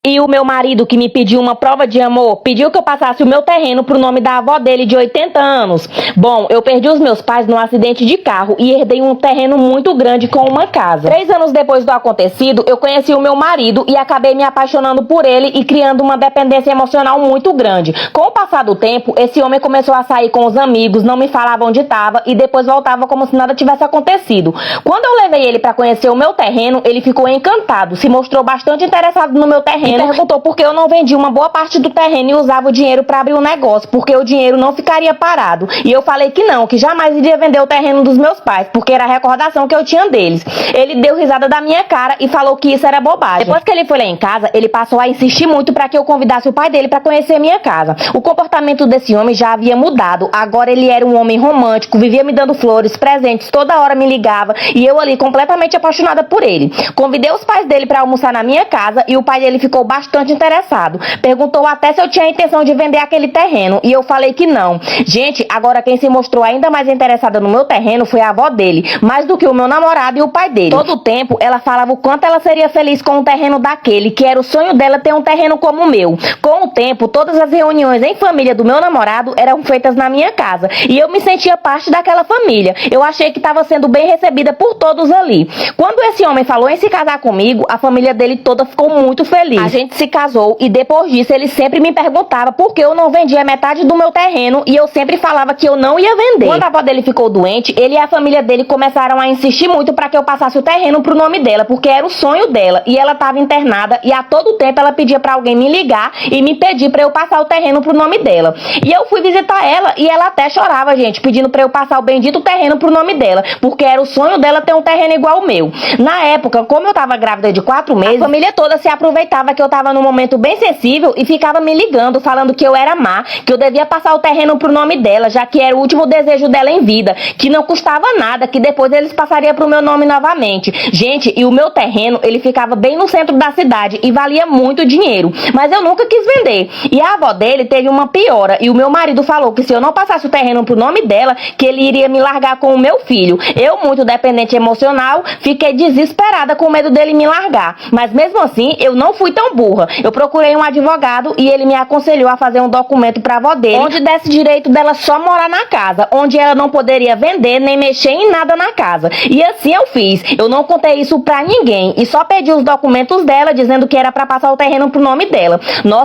E o meu marido, que me pediu uma prova de amor, pediu que eu passasse o meu terreno pro nome da avó dele de 80 anos. Bom, eu perdi os meus pais num acidente de carro e herdei um terreno muito grande com uma casa. 3 anos depois do acontecido, eu conheci o meu marido e acabei me apaixonando por ele e criando uma dependência emocional muito grande. Com o passar do tempo, esse homem começou a sair com os amigos, não me falava onde estava e depois voltava como se nada tivesse acontecido. Quando eu levei ele para conhecer o meu terreno, ele ficou encantado, se mostrou bastante interessado no meu terreno. Perguntou por que eu não vendi uma boa parte do terreno e usava o dinheiro para abrir um negócio, porque o dinheiro não ficaria parado. E eu falei que não, que jamais iria vender o terreno dos meus pais, porque era a recordação que eu tinha deles. Ele deu risada da minha cara e falou que isso era bobagem. Depois que ele foi lá em casa, ele passou a insistir muito para que eu convidasse o pai dele para conhecer minha casa. O comportamento desse homem já havia mudado. Agora ele era um homem romântico, vivia me dando flores, presentes, toda hora me ligava e eu ali completamente apaixonada por ele. Convidei os pais dele para almoçar na minha casa e o pai dele ficou bastante interessado. Perguntou até se eu tinha a intenção de vender aquele terreno e eu falei que não. Gente, agora quem se mostrou ainda mais interessada no meu terreno foi a avó dele, mais do que o meu namorado e o pai dele. Todo o tempo ela falava o quanto ela seria feliz com o terreno daquele, que era o sonho dela ter um terreno como o meu. Com o tempo, todas as reuniões em família do meu namorado eram feitas na minha casa e eu me sentia parte daquela família. Eu achei que estava sendo bem recebida por todos ali. Quando esse homem falou em se casar comigo, a família dele toda ficou muito feliz. A gente se casou e depois disso ele sempre me perguntava por que eu não vendia metade do meu terreno e eu sempre falava que eu não ia vender. Quando a avó dele ficou doente, ele e a família dele começaram a insistir muito para que eu passasse o terreno pro nome dela, porque era o sonho dela e ela estava internada e a todo tempo ela pedia para alguém me ligar e me pedir para eu passar o terreno pro nome dela. E eu fui visitar ela e ela até chorava, gente, pedindo para eu passar o bendito terreno pro nome dela, porque era o sonho dela ter um terreno igual ao meu. Na época, como eu tava grávida de 4 meses, a família toda se aproveitava que eu tava num momento bem sensível e ficava me ligando, falando que eu era má, que eu devia passar o terreno pro nome dela, já que era o último desejo dela em vida, que não custava nada, que depois eles passariam pro meu nome novamente. Gente, e o meu terreno, ele ficava bem no centro da cidade e valia muito dinheiro, mas eu nunca quis vender. E a avó dele teve uma piora e o meu marido falou que se eu não passasse o terreno pro nome dela, que ele iria me largar com o meu filho. Eu, muito dependente emocional, fiquei desesperada com medo dele me largar, mas mesmo assim, eu não fui tão burra. Eu procurei um advogado e ele me aconselhou a fazer um documento pra avó dele, onde desse direito dela só morar na casa, onde ela não poderia vender nem mexer em nada na casa. E assim eu fiz. Eu não contei isso pra ninguém e só pedi os documentos dela, dizendo que era pra passar o terreno pro nome dela. Nossa,